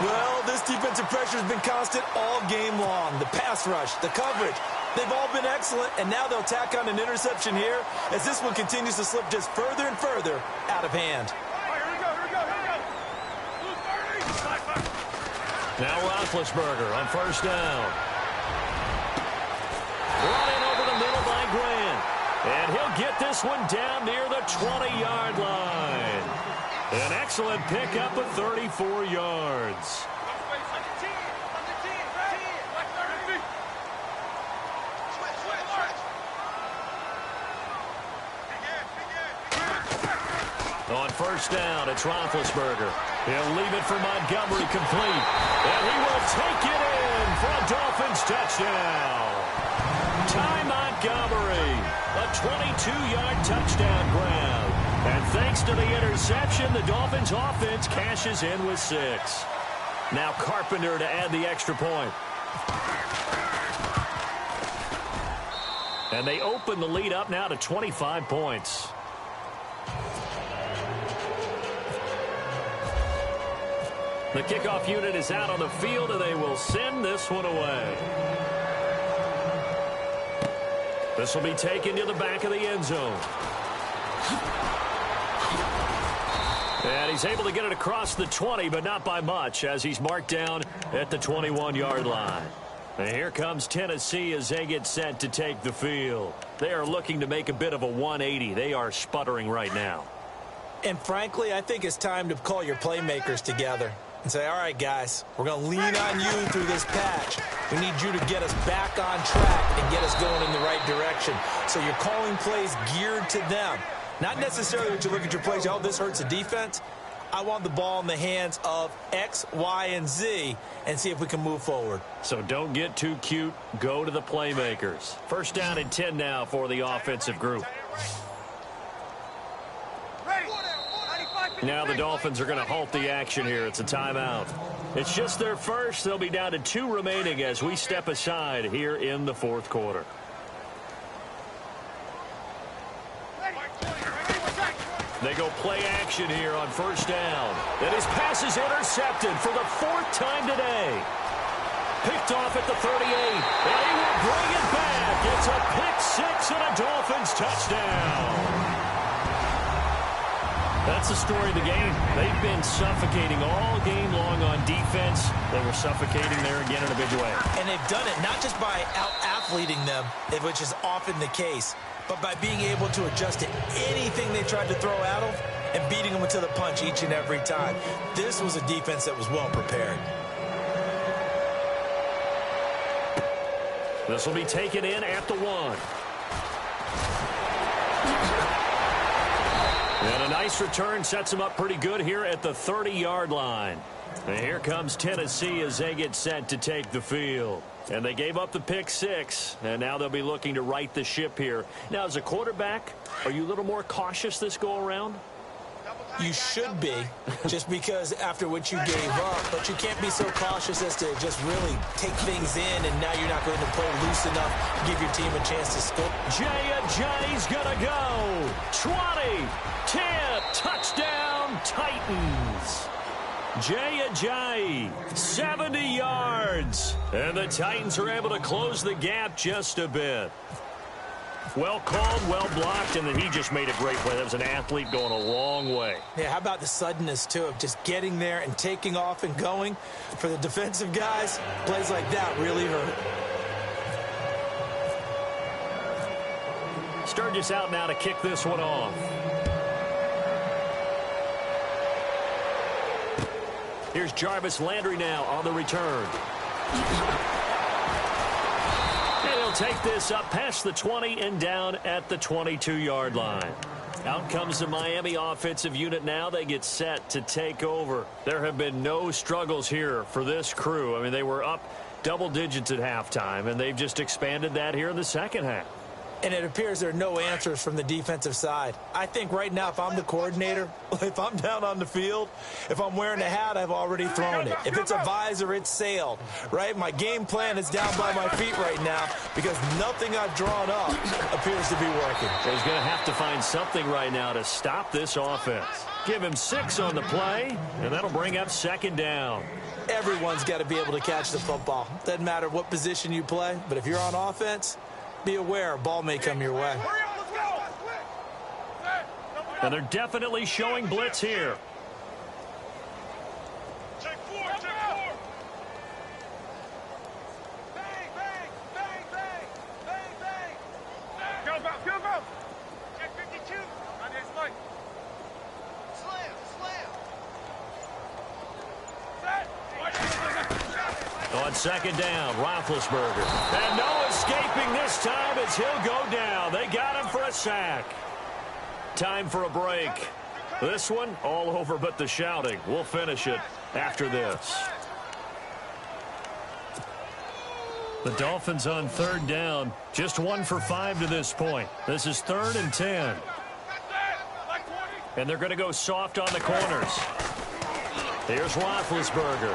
Well, this defensive pressure has been constant all game long. The pass rush, the coverage, they've all been excellent, and now they'll tack on an interception here as this one continues to slip just further and further out of hand. Now Roethlisberger on first down. Brought in over the middle by Grant. And he'll get this one down near the 20-yard line. An excellent pickup of 34 yards. On first down, it's Roethlisberger. He'll leave it for Montgomery complete. And he will take it in for a Dolphins touchdown. Ty Montgomery A 22-yard touchdown grab. And thanks to the interception, the Dolphins' offense cashes in with 6. Now Carpenter to add the extra point. And they open the lead up now to 25 points. The kickoff unit is out on the field, and they will send this one away. This will be taken to the back of the end zone. And he's able to get it across the 20, but not by much, as he's marked down at the 21-yard line. And here comes Tennessee as they get set to take the field. They are looking to make a bit of a 180. They are sputtering right now. And frankly, I think it's time to call your playmakers together and say, all right, guys, we're going to lean on you through this patch. We need you to get us back on track and get us going in the right direction. So you're calling plays geared to them. Not necessarily that you look at your plays, oh, this hurts the defense. I want the ball in the hands of X, Y, and Z and see if we can move forward. So don't get too cute. Go to the playmakers. First down and 10 now for the offensive group. Now the Dolphins are going to halt the action here. It's a timeout. It's just their first. They'll be down to 2 remaining as we step aside here in the fourth quarter. They go play action here on first down. And his pass is intercepted for the 4th time today. Picked off at the 38. And he will bring it back. It's a pick 6 and a Dolphins touchdown. That's the story of the game. They've been suffocating all game long on defense. They were suffocating there again in a big way. And they've done it not just by out-athleting them, which is often the case, but by being able to adjust to anything they tried to throw at them and beating them to the punch each and every time. This was a defense that was well prepared. This will be taken in at the 1. And a nice return sets him up pretty good here at the 30-yard line. And here comes Tennessee as they get set to take the field. And they gave up the pick 6, and now they'll be looking to right the ship here. Now, as a quarterback, are you a little more cautious this go-around? You should be, just because after what you gave up. But you can't be so cautious as to just really take things in, and now you're not going to play loose enough to give your team a chance to score. Jay's going to go. 20, 10, touchdown, Titans. Jay, 70 yards. And the Titans are able to close the gap just a bit. Well called, well blocked, and then he just made a great play. That was an athlete going a long way. Yeah, how about the suddenness, too, of just getting there and taking off and going? For the defensive guys, plays like that really hurt. Sturgis out now to kick this one off. Here's Jarvis Landry now on the return. And he'll take this up past the 20 and down at the 22-yard line. Out comes the Miami offensive unit now. They get set to take over. There have been no struggles here for this crew. I mean, they were up double digits at halftime, and they've just expanded that here in the second half. And it appears there are no answers from the defensive side. I think right now, if I'm the coordinator, if I'm down on the field, if I'm wearing a hat, I've already thrown it. If it's a visor, it's sailed, right? My game plan is down by my feet right now because nothing I've drawn up appears to be working. He's going to have to find something right now to stop this offense. Give him 6 on the play, and that'll bring up second down. Everyone's got to be able to catch the football. Doesn't matter what position you play, but if you're on offense, be aware, a ball may come your way. And they're definitely showing blitz here. Check 4, check 4. Bang, bang, bang, bang, bang, bang. Go. Check 52. On his leg. Slam. Set. On second down, Roethlisberger. And no escaping this time as he'll go down. They got him for a sack. Time for a break. This one, all over but the shouting. We'll finish it after this. The Dolphins on 3rd down. Just 1 for 5 to this point. This is 3rd and 10. And they're going to go soft on the corners. Here's Roethlisberger.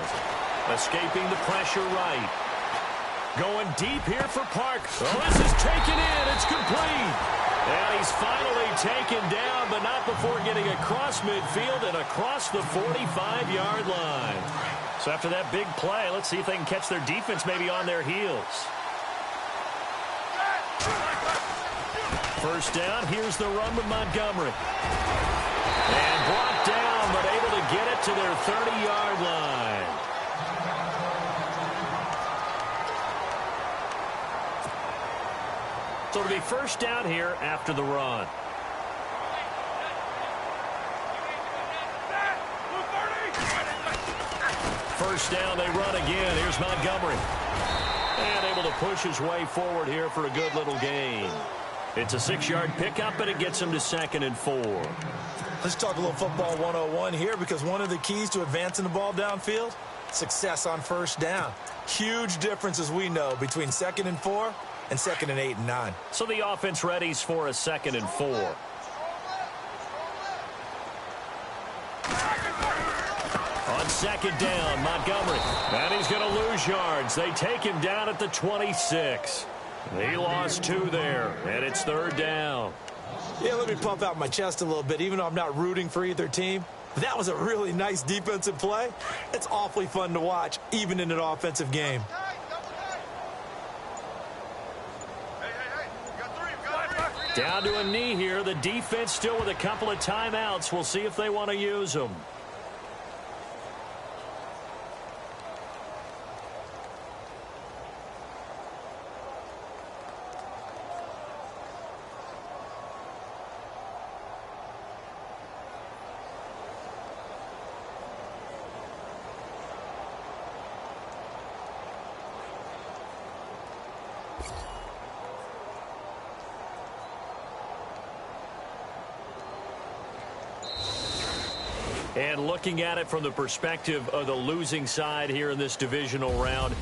Escaping the pressure right. Going deep here for Park. Oh, this is taken in. It's complete. And he's finally taken down, but not before getting across midfield and across the 45-yard line. So after that big play, let's see if they can catch their defense maybe on their heels. First down, here's the run with Montgomery. And brought down, but able to get it to their 30-yard line. So it'll be first down here after the run. First down, they run again. Here's Montgomery. And able to push his way forward here for a good little gain. It's a 6-yard pickup, and it gets him to 2nd and 4. Let's talk a little football 101 here, because one of the keys to advancing the ball downfield, success on first down. Huge difference, as we know, between 2nd and 4 and 2nd and 8 and 9. So the offense readies for a 2nd and 4. On 2nd down, Montgomery. And he's going to lose yards. They take him down at the 26. He lost 2 there, and it's 3rd down. Yeah, let me pump out my chest a little bit, even though I'm not rooting for either team. That was a really nice defensive play. It's awfully fun to watch, even in an offensive game. Down to a knee here. The defense still with a couple of timeouts. We'll see if they want to use them. And looking at it from the perspective of the losing side here in this divisional round,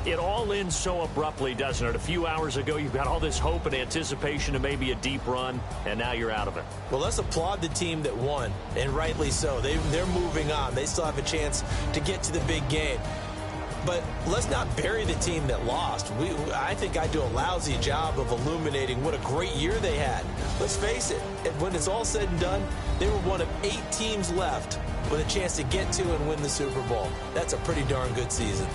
it all ends so abruptly, doesn't it? A few hours ago, you've got all this hope and anticipation of maybe a deep run, and now you're out of it. Well, let's applaud the team that won, and rightly so. They're moving on. They still have a chance to get to the big game. But let's not bury the team that lost. I think I do a lousy job of illuminating what a great year they had. Let's face it, when it's all said and done, they were one of 8 teams left with a chance to get to and win the Super Bowl. That's a pretty darn good season.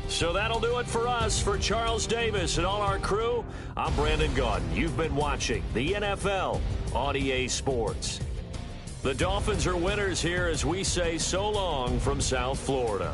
So that'll do it for us. For Charles Davis and all our crew, I'm Brandon Gaudin. You've been watching the NFL on EA Sports. The Dolphins are winners here as we say so long from South Florida.